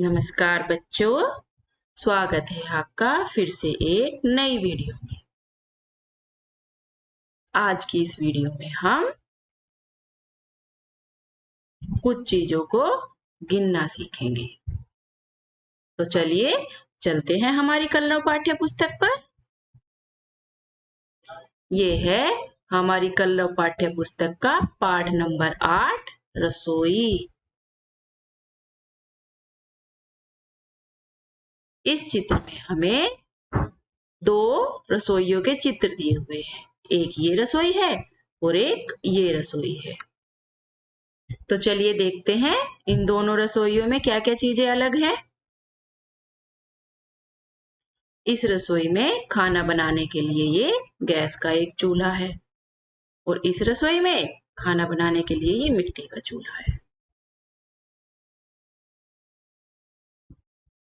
नमस्कार बच्चों, स्वागत है आपका फिर से एक नई वीडियो में। आज की इस वीडियो में हम कुछ चीजों को गिनना सीखेंगे। तो चलिए चलते हैं हमारी कलरव पाठ्य पुस्तक पर। ये है हमारी कलरव पाठ्य पुस्तक का पाठ नंबर 8 रसोई। इस चित्र में हमें दो रसोइयों के चित्र दिए हुए हैं। एक ये रसोई है और एक ये रसोई है। तो चलिए देखते हैं इन दोनों रसोइयों में क्या क्या चीजें अलग हैं। इस रसोई में खाना बनाने के लिए ये गैस का एक चूल्हा है और इस रसोई में खाना बनाने के लिए ये मिट्टी का चूल्हा है।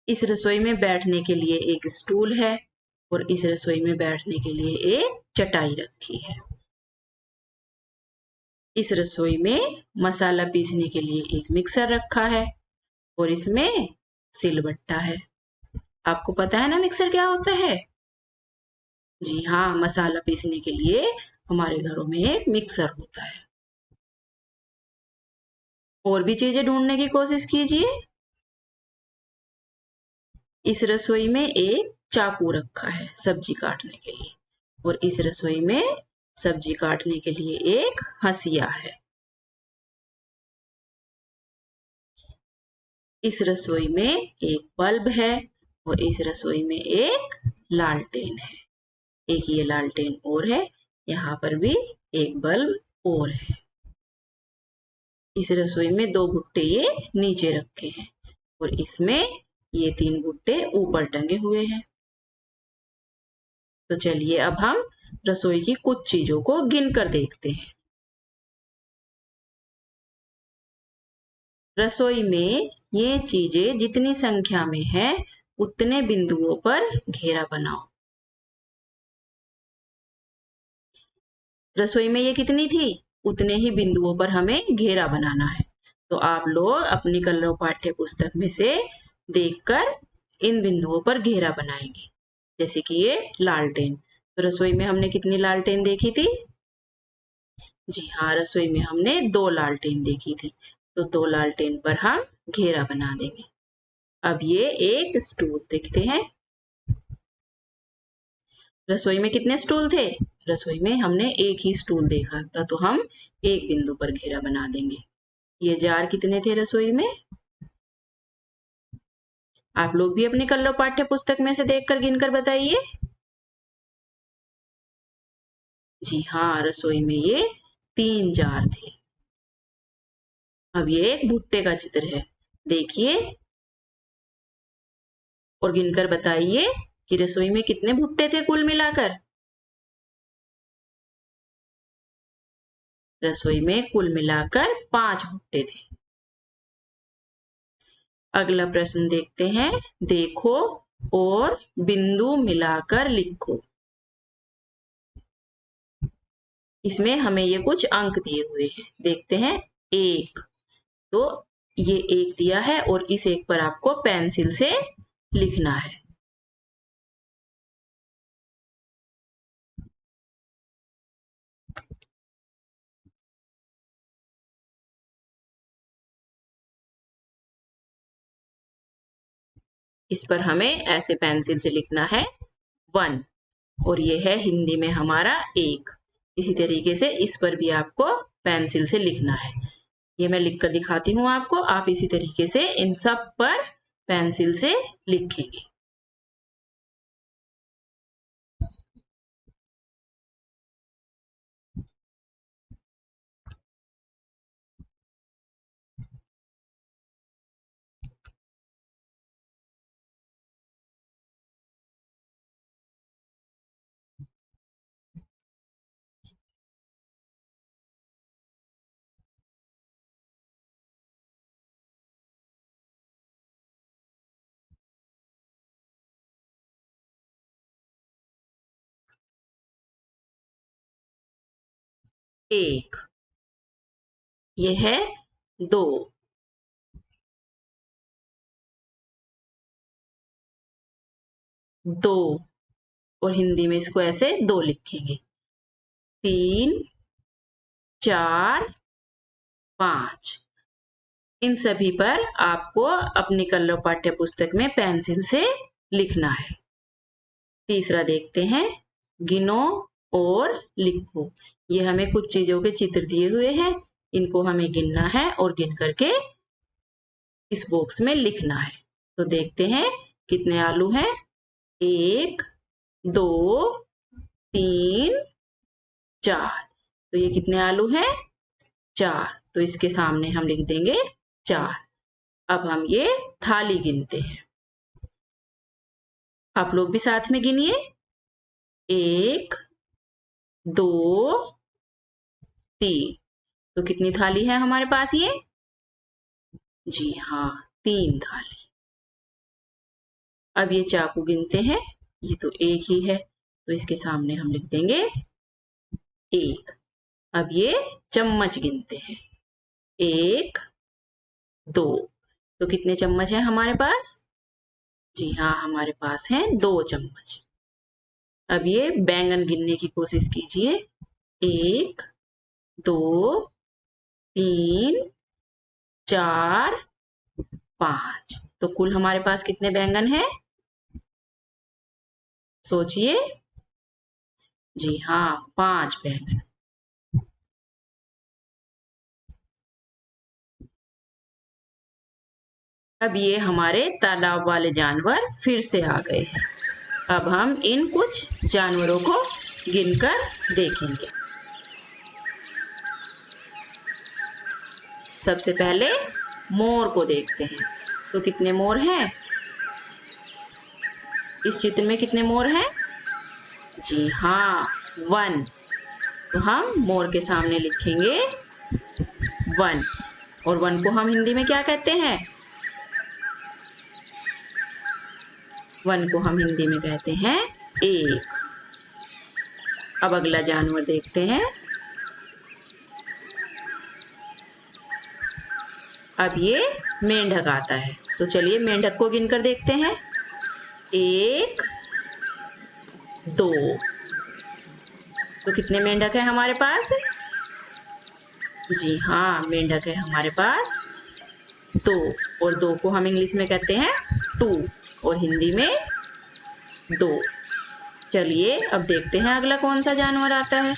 इस रसोई में बैठने के लिए एक स्टूल है और इस रसोई में बैठने के लिए एक चटाई रखी है। इस रसोई में मसाला पीसने के लिए एक मिक्सर रखा है और इसमें सिलबट्टा है। आपको पता है ना मिक्सर क्या होता है? जी हाँ, मसाला पीसने के लिए हमारे घरों में एक मिक्सर होता है। और भी चीजें ढूंढने की कोशिश कीजिए। इस रसोई में एक चाकू रखा है सब्जी काटने के लिए और इस रसोई में सब्जी काटने के लिए एक हंसिया है। इस रसोई में एक बल्ब है और इस रसोई में एक लालटेन है। एक ये लालटेन और है, यहाँ पर भी एक बल्ब और है। इस रसोई में दो भुट्टे ये नीचे रखे हैं और इसमें ये तीन भुट्टे ऊपर टंगे हुए हैं। तो चलिए अब हम रसोई की कुछ चीजों को गिनकर देखते हैं। रसोई में ये चीजें जितनी संख्या में है उतने बिंदुओं पर घेरा बनाओ। रसोई में ये कितनी थी उतने ही बिंदुओं पर हमें घेरा बनाना है। तो आप लोग अपनी कलरव पाठ्य पुस्तक में से देखकर इन बिंदुओं पर घेरा बनाएंगे। जैसे कि ये लालटेन, तो रसोई में हमने कितनी लालटेन देखी थी? जी हाँ, रसोई में हमने दो लालटेन देखी थी। तो दो लालटेन पर हम घेरा बना देंगे। अब ये एक स्टूल देखते हैं। रसोई में कितने स्टूल थे? रसोई में हमने एक ही स्टूल देखा था, तो हम एक बिंदु पर घेरा बना देंगे। ये जार कितने थे रसोई में? आप लोग भी अपनी कलरव पाठ्य पुस्तक में से देखकर गिनकर बताइए। जी हाँ, रसोई में ये 3 जार थे। अब ये एक भुट्टे का चित्र है, देखिए और गिनकर बताइए कि रसोई में कितने भुट्टे थे कुल मिलाकर। रसोई में कुल मिलाकर 5 भुट्टे थे। अगला प्रश्न देखते हैं। देखो और बिंदु मिलाकर लिखो। इसमें हमें ये कुछ अंक दिए हुए हैं, देखते हैं। एक, तो ये एक दिया है और इस एक पर आपको पेंसिल से लिखना है। इस पर हमें ऐसे पेंसिल से लिखना है 1 और ये है हिंदी में हमारा एक। इसी तरीके से इस पर भी आपको पेंसिल से लिखना है। ये मैं लिख कर दिखाती हूँ आपको, आप इसी तरीके से इन सब पर पेंसिल से लिखेंगे। एक, ये है 2, 2, और हिंदी में इसको ऐसे 2 लिखेंगे। 3, 4, 5। इन सभी पर आपको अपनी कलर पाठ्य पुस्तक में पेंसिल से लिखना है। तीसरा देखते हैं, गिनो और लिखो। ये हमें कुछ चीजों के चित्र दिए हुए हैं, इनको हमें गिनना है और गिन करके इस बॉक्स में लिखना है। तो देखते हैं कितने आलू हैं। 1, 2, 3, 4। तो ये कितने आलू हैं? 4। तो इसके सामने हम लिख देंगे 4। अब हम ये थाली गिनते हैं। आप लोग भी साथ में गिनिए। 1, 2, 3। तो कितनी थाली है हमारे पास ये? जी हाँ, 3 थाली। अब ये चाकू गिनते हैं, ये तो एक ही है, तो इसके सामने हम लिख देंगे 1। अब ये चम्मच गिनते हैं, 1, 2। तो कितने चम्मच हैं हमारे पास? जी हाँ, हमारे पास हैं 2 चम्मच। अब ये बैंगन गिनने की कोशिश कीजिए, 1, 2, 3, 4, 5। तो कुल हमारे पास कितने बैंगन हैं? सोचिए। जी हाँ, 5 बैंगन। अब ये हमारे तालाब वाले जानवर फिर से आ गए हैं। अब हम इन कुछ जानवरों को गिनकर देखेंगे। सबसे पहले मोर को देखते हैं। तो कितने मोर हैं? इस चित्र में कितने मोर हैं? जी हाँ, 1। तो हम मोर के सामने लिखेंगे 1। और 1 को हम हिंदी में क्या कहते हैं? 1 को हम हिंदी में कहते हैं 1। अब अगला जानवर देखते हैं। अब ये मेंढक आता है, तो चलिए मेंढक को गिनकर देखते हैं। 1, 2। तो कितने मेंढक हैं हमारे पास? जी हाँ, मेंढक है हमारे पास 2। और 2 को हम इंग्लिश में कहते हैं 2 और हिंदी में 2। चलिए अब देखते हैं अगला कौन सा जानवर आता है।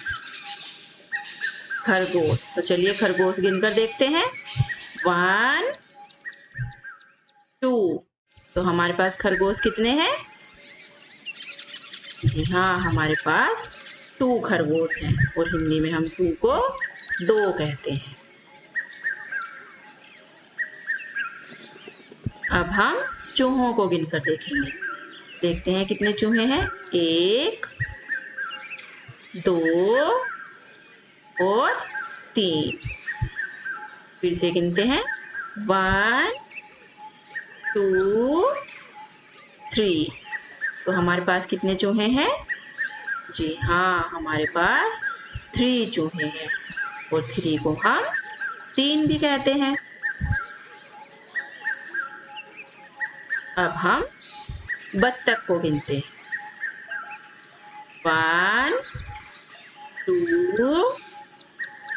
खरगोश। तो चलिए खरगोश गिनकर देखते हैं। 1, 2। तो हमारे पास खरगोश कितने हैं? जी हाँ, हमारे पास 2 खरगोश हैं और हिंदी में हम 2 को 2 कहते हैं। अब हम चूहों को गिनकर देखेंगे। देखते हैं कितने चूहे हैं। 1, 2 और 3। फिर से गिनते हैं। 1, 2, 3। तो हमारे पास कितने चूहे हैं? जी हाँ, हमारे पास 3 चूहे हैं और 3 को हम 3 भी कहते हैं। अब हम बत्तख को गिनते हैं। 1, 2,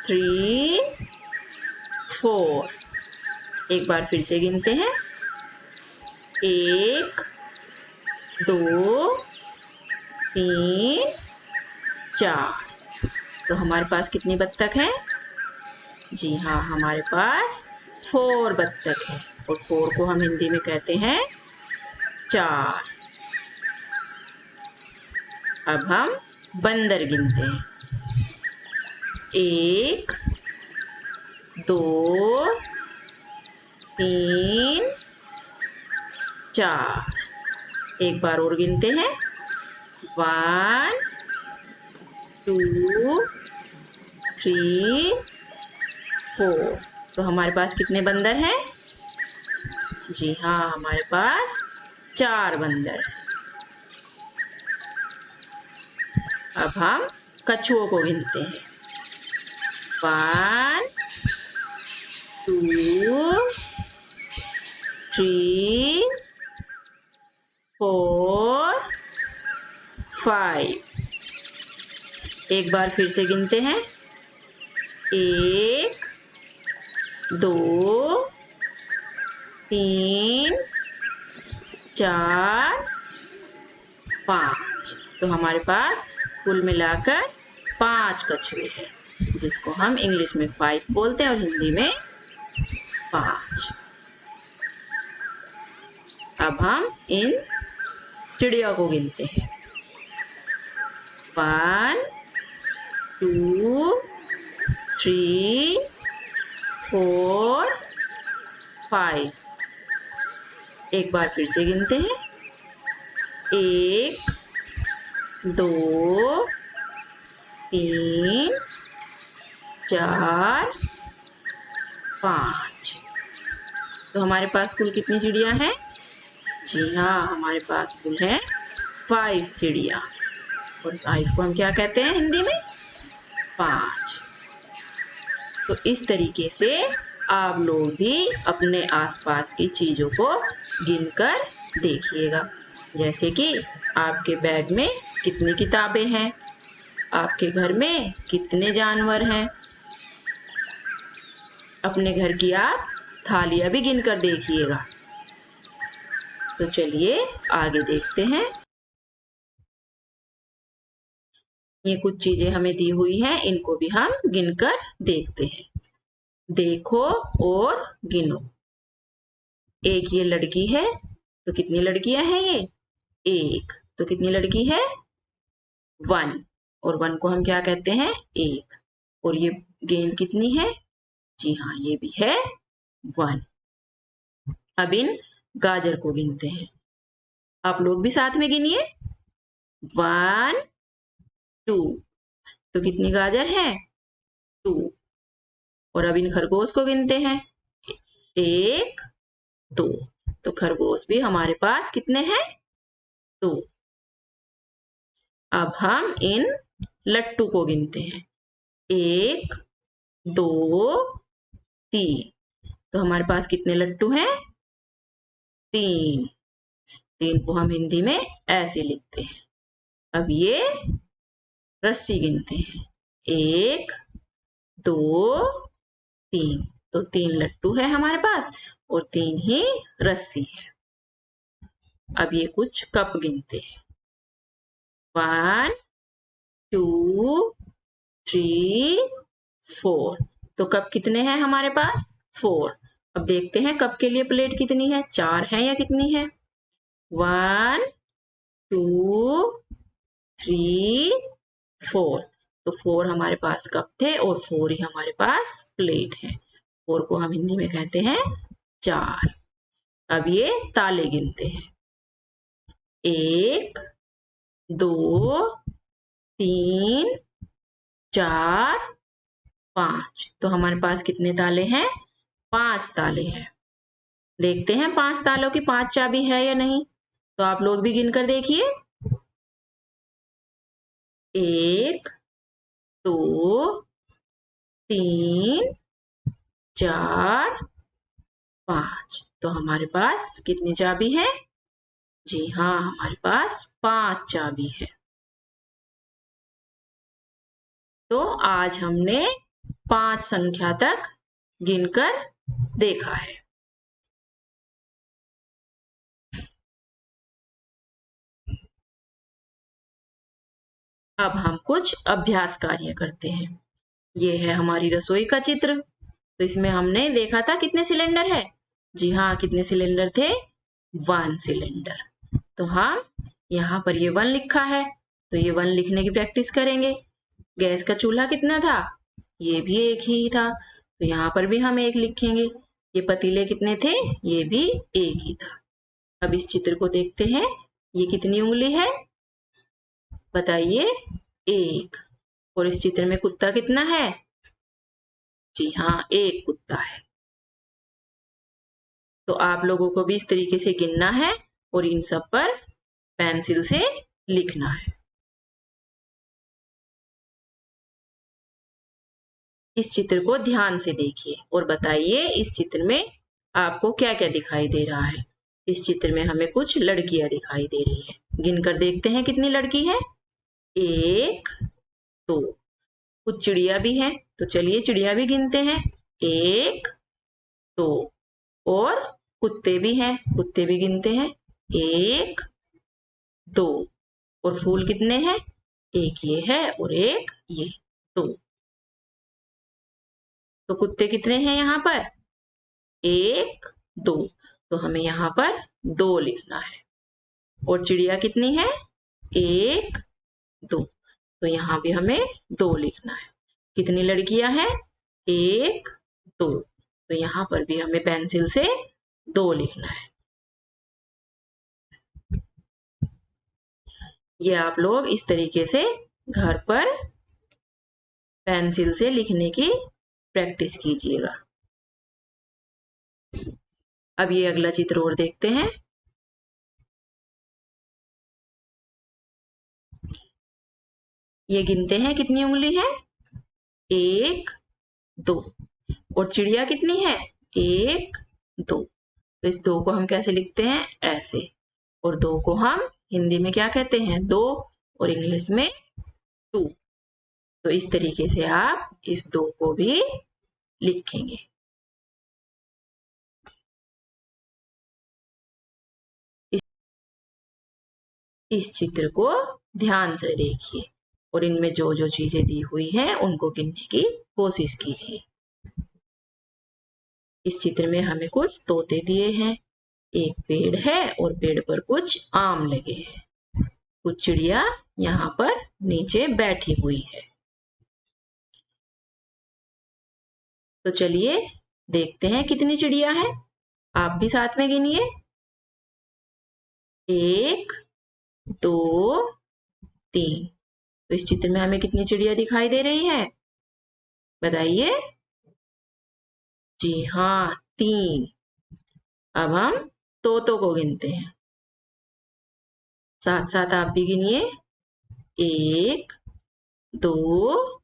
3, 4। एक बार फिर से गिनते हैं। 1, 2, 3, 4। तो हमारे पास कितनी बत्तख हैं? जी हाँ, हमारे पास 4 बत्तख हैं और 4 को हम हिंदी में कहते हैं 4। अब हम बंदर गिनते हैं। 1, 2, 3, 4। एक बार और गिनते हैं। 1, 2, 3, 4। तो हमारे पास कितने बंदर हैं? जी हाँ, हमारे पास 4 बंदर हैं। अब हम कछुओं को गिनते हैं। 1, 2, 3, 4, 5। एक बार फिर से गिनते हैं, 1 2 3 4 5। तो हमारे पास कुल मिलाकर 5 कछुए हैं, जिसको हम इंग्लिश में 5 बोलते हैं और हिंदी में 5। अब हम इन चिड़िया को गिनते हैं, 1 2 3 4 5। एक बार फिर से गिनते हैं, 1 2 3 4 5। तो हमारे पास कुल कितनी चिड़िया हैं? जी हाँ, हमारे पास कुल है 5 चिड़िया। और 5 को हम क्या कहते हैं हिंदी में? 5। तो इस तरीके से आप लोग भी अपने आसपास की चीज़ों को गिनकर देखिएगा, जैसे कि आपके बैग में कितनी किताबें हैं, आपके घर में कितने जानवर हैं। अपने घर की आप थालियां भी गिनकर देखिएगा। तो चलिए आगे देखते हैं। ये कुछ चीजें हमें दी हुई हैं, इनको भी हम गिनकर देखते हैं। देखो और गिनो। एक ये लड़की है, तो कितनी लड़कियां हैं ये? एक। तो कितनी लड़की है? 1। और 1 को हम क्या कहते हैं? एक। और ये गेंद कितनी है? जी हाँ, ये भी है 1। अब इन गाजर को गिनते हैं। आप लोग भी साथ में गिनिए, 1 2। तो कितनी गाजर है? 2। और अब इन खरगोश को गिनते हैं, 1 2। तो खरगोश भी हमारे पास कितने हैं? 2। अब हम इन लट्टू को गिनते हैं, 1 2 3। तो हमारे पास कितने लट्टू हैं? 3। 3 को हम हिंदी में ऐसे लिखते हैं। अब ये रस्सी गिनते हैं, 1 2 3। तो 3 लट्टू है हमारे पास और 3 ही रस्सी है। अब ये कुछ कप गिनते हैं, 1 2 3 4। तो कप कितने हैं हमारे पास? 4। अब देखते हैं कप के लिए प्लेट कितनी है, 4 है या कितनी है? 1 2 3 4। तो 4 हमारे पास कप थे और 4 ही हमारे पास प्लेट है। 4 को हम हिंदी में कहते हैं 4। अब ये ताले गिनते हैं, 1 2 3 4 5। तो हमारे पास कितने ताले हैं? 5 ताले हैं। देखते हैं 5 तालों की 5 चाबी है या नहीं। तो आप लोग भी गिनकर देखिए, 1 2 3 4 5। तो हमारे पास कितनी चाबी है? जी हाँ, हमारे पास 5 चाबी है। तो आज हमने 5 संख्या तक गिनकर देखा है। अब हम कुछ अभ्यास कार्य करते हैं। ये है हमारी रसोई का चित्र। तो इसमें हमने देखा था कितने सिलेंडर है। जी हाँ, कितने सिलेंडर थे? 1 सिलेंडर। तो हम यहाँ पर ये 1 लिखा है, तो ये 1 लिखने की प्रैक्टिस करेंगे। गैस का चूल्हा कितना था? ये भी एक ही था, तो यहाँ पर भी हम 1 लिखेंगे। ये पतीले कितने थे? ये भी एक ही था। अब इस चित्र को देखते हैं, ये कितनी उंगली है? बताइए, 1। और इस चित्र में कुत्ता कितना है? जी हाँ, 1 कुत्ता है। तो आप लोगों को भी इस तरीके से गिनना है और इन सब पर पेंसिल से लिखना है। इस चित्र को ध्यान से देखिए और बताइए इस चित्र में आपको क्या क्या दिखाई दे रहा है। इस चित्र में हमें कुछ लड़कियां दिखाई दे रही है। गिनकर देखते हैं कितनी लड़की है। एक, दो। कुछ चिड़िया भी है, तो चलिए चिड़िया भी गिनते हैं। एक, दो। और कुत्ते भी हैं, कुत्ते भी गिनते हैं। एक, दो। और फूल कितने हैं? एक ये है और एक ये, दो। तो कुत्ते कितने हैं यहाँ पर? एक, दो। तो हमें यहाँ पर दो लिखना है। और चिड़िया कितनी है? एक, दो। तो यहाँ भी हमें दो लिखना है। कितनी लड़कियां हैं? एक, दो। तो यहाँ पर भी हमें पेंसिल से दो लिखना है। ये आप लोग इस तरीके से घर पर पेंसिल से लिखने की प्रैक्टिस कीजिएगा। अब ये अगला चित्र और देखते हैं। ये गिनते हैं कितनी उंगली है? एक, दो। और चिड़िया कितनी है? एक, दो। तो इस दो को हम कैसे लिखते हैं? ऐसे। और दो को हम हिंदी में क्या कहते हैं? दो। और इंग्लिश में टू। तो इस तरीके से आप इस दो को भी लिखेंगे। इस चित्र को ध्यान से देखिए और इनमें जो जो चीजें दी हुई हैं उनको गिनने की कोशिश कीजिए। इस चित्र में हमें कुछ तोते दिए हैं। एक पेड़ है और पेड़ पर कुछ आम लगे हैं। कुछ चिड़िया यहाँ पर नीचे बैठी हुई है। तो चलिए देखते हैं कितनी चिड़िया है। आप भी साथ में गिनिए। एक, दो, तीन। तो इस चित्र में हमें कितनी चिड़िया दिखाई दे रही है? बताइए। जी हाँ, तीन। अब हम तोतों को गिनते हैं। साथ साथ आप भी गिनिए। एक, दो,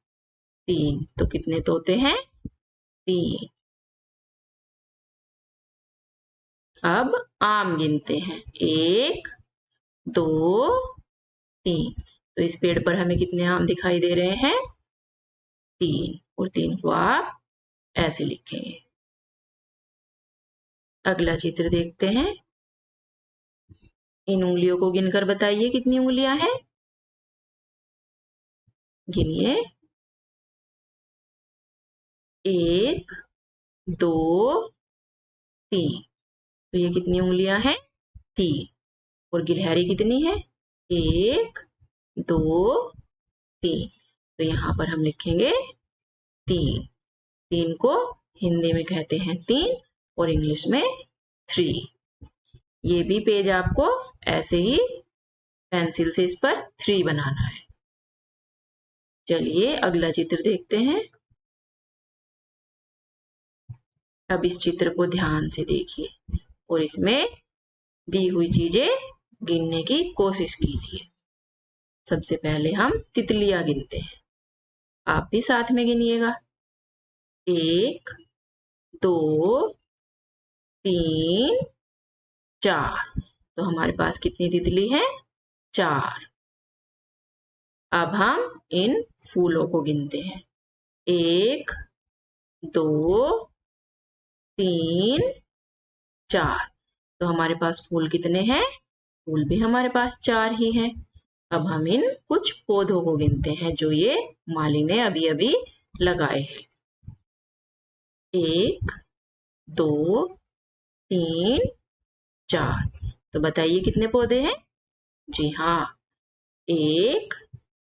तीन। तो कितने तोते हैं? तीन। अब आम गिनते हैं। एक, दो, तीन। तो इस पेड़ पर हमें कितने आम दिखाई दे रहे हैं? तीन। और तीन को आप ऐसे लिखेंगे। अगला चित्र देखते हैं। इन उंगलियों को गिनकर बताइए कितनी उंगलियां हैं? गिनिए। एक, दो, तीन। तो ये कितनी उंगलियां हैं? तीन। और गिलहरी कितनी है? एक, दो, तीन। तो यहाँ पर हम लिखेंगे तीन। तीन को हिंदी में कहते हैं तीन और इंग्लिश में थ्री। ये भी पेज आपको ऐसे ही पेंसिल से इस पर थ्री बनाना है। चलिए अगला चित्र देखते हैं। अब इस चित्र को ध्यान से देखिए और इसमें दी हुई चीजें गिनने की कोशिश कीजिए। सबसे पहले हम तितलियां गिनते हैं। आप भी साथ में गिनिएगा। एक, दो, तीन, चार। तो हमारे पास कितनी तितली है? चार। अब हम इन फूलों को गिनते हैं। एक, दो, तीन, चार। तो हमारे पास फूल कितने हैं? फूल भी हमारे पास चार ही हैं। अब हम इन कुछ पौधों को गिनते हैं जो ये माली ने अभी अभी लगाए हैं। एक, दो, तीन, चार। तो बताइए कितने पौधे हैं? जी हाँ, एक,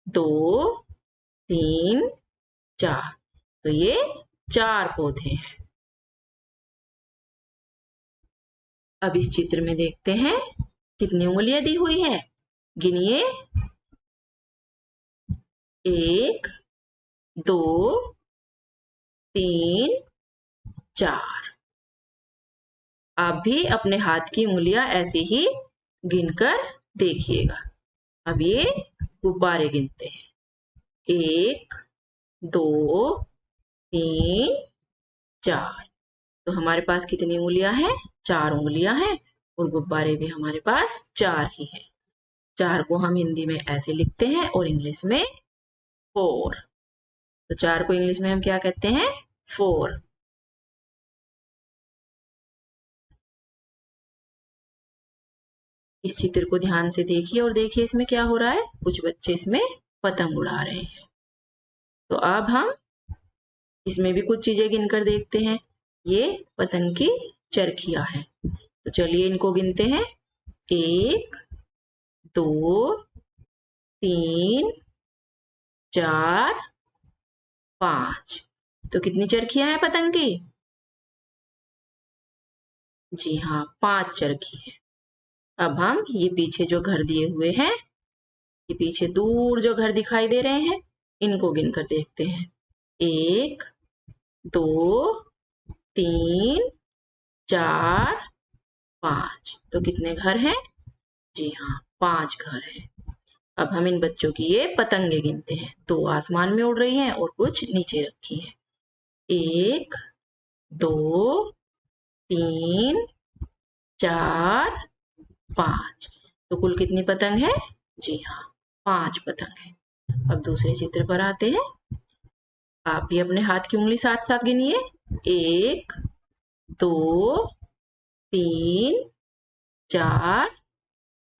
दो, तीन, चार। तो ये चार पौधे हैं। अब इस चित्र में देखते हैं कितनी उंगलियां दी हुई है। गिनिए। एक, दो, तीन, चार। आप भी अपने हाथ की उंगलियां ऐसे ही गिनकर देखिएगा। अब ये गुब्बारे गिनते हैं। एक, दो, तीन, चार। तो हमारे पास कितनी उंगलियां हैं? चार उंगलियां हैं और गुब्बारे भी हमारे पास चार ही हैं। 4 को हम हिंदी में ऐसे लिखते हैं और इंग्लिश में 4। तो 4 को इंग्लिश में हम क्या कहते हैं? 4। इस चित्र को ध्यान से देखिए और देखिए इसमें क्या हो रहा है। कुछ बच्चे इसमें पतंग उड़ा रहे हैं। तो अब हम इसमें भी कुछ चीजें गिनकर देखते हैं। ये पतंग की चरखियां हैं। तो चलिए इनको गिनते हैं। 1 2 3 4 5। तो कितनी चरखियां हैं पतंग की? जी हाँ, 5 चरखी है। अब हम ये पीछे जो घर दिए हुए हैं, ये पीछे दूर जो घर दिखाई दे रहे हैं, इनको गिनकर देखते हैं। 1 2 3 4 5। तो कितने घर हैं? जी हाँ, 5 घर हैं। अब हम इन बच्चों की ये पतंगे गिनते हैं। 2 आसमान में उड़ रही हैं और कुछ नीचे रखी हैं। 1 2 3 4 5। तो कुल कितनी पतंग है? जी हाँ, 5 पतंग है। अब दूसरे चित्र पर आते हैं। आप भी अपने हाथ की उंगली साथ साथ गिनिए। 1 2 3 4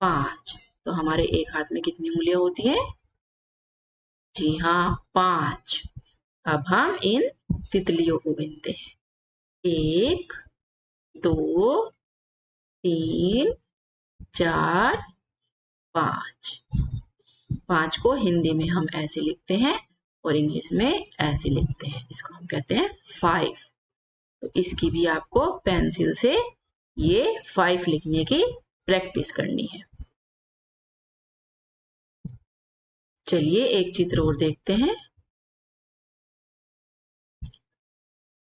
5। तो हमारे एक हाथ में कितनी उंगलियां होती हैं? जी हाँ, 5। अब हम इन तितलियों को गिनते हैं। 1 2 3 4 5। 5 को हिंदी में हम ऐसे लिखते हैं और इंग्लिश में ऐसे लिखते हैं। इसको हम कहते हैं 5। तो इसकी भी आपको पेंसिल से ये 5 लिखने की प्रैक्टिस करनी है। चलिए एक चित्र और देखते हैं।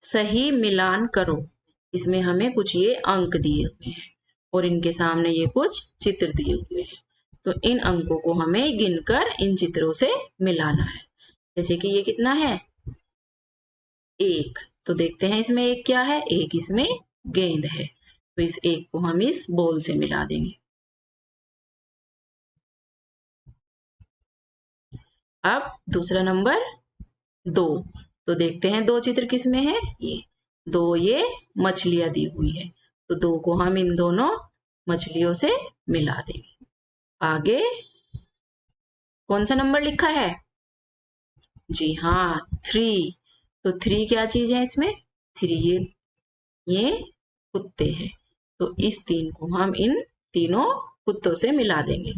सही मिलान करो। इसमें हमें कुछ ये अंक दिए हुए हैं और इनके सामने ये कुछ चित्र दिए हुए हैं। तो इन अंकों को हमें गिनकर इन चित्रों से मिलाना है। जैसे कि ये कितना है? 1। तो देखते हैं इसमें 1 क्या है? 1 इसमें गेंद है। तो इस 1 को हम इस बॉल से मिला देंगे। अब दूसरा नंबर 2। तो देखते हैं 2 चित्र किसमें है? ये 2 ये मछलियां दी हुई है। तो 2 को हम इन दोनों मछलियों से मिला देंगे। आगे कौन सा नंबर लिखा है? जी हाँ, 3। तो 3 क्या चीज है इसमें? 3 ये कुत्ते हैं। तो इस 3 को हम इन तीनों कुत्तों से मिला देंगे।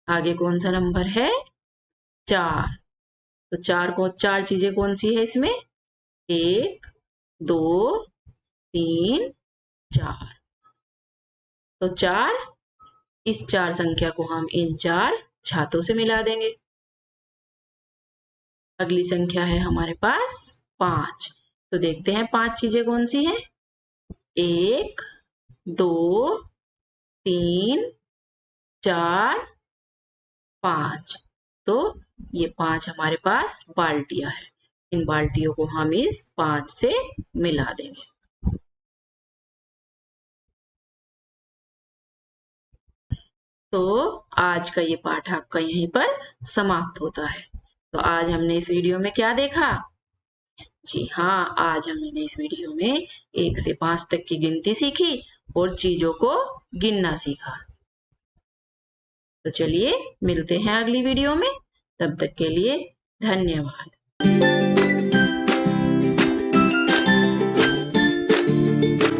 आगे कौन सा नंबर है? 4। तो 4 चीजें कौन सी है इसमें? 1 2 3 4। तो 4, इस 4 संख्या को हम इन 4 छातों से मिला देंगे। अगली संख्या है हमारे पास 5। तो देखते हैं 5 चीजें कौन सी हैं? 1 2 3 4 5। तो ये 5 हमारे पास बाल्टियां हैं। इन बाल्टियों को हम इस 5 से मिला देंगे। तो आज का ये पाठ आपका यहीं पर समाप्त होता है। तो आज हमने इस वीडियो में क्या देखा? जी हाँ, आज हमने इस वीडियो में 1 से 5 तक की गिनती सीखी और चीजों को गिनना सीखा। तो चलिए मिलते हैं अगली वीडियो में। तब तक के लिए धन्यवाद।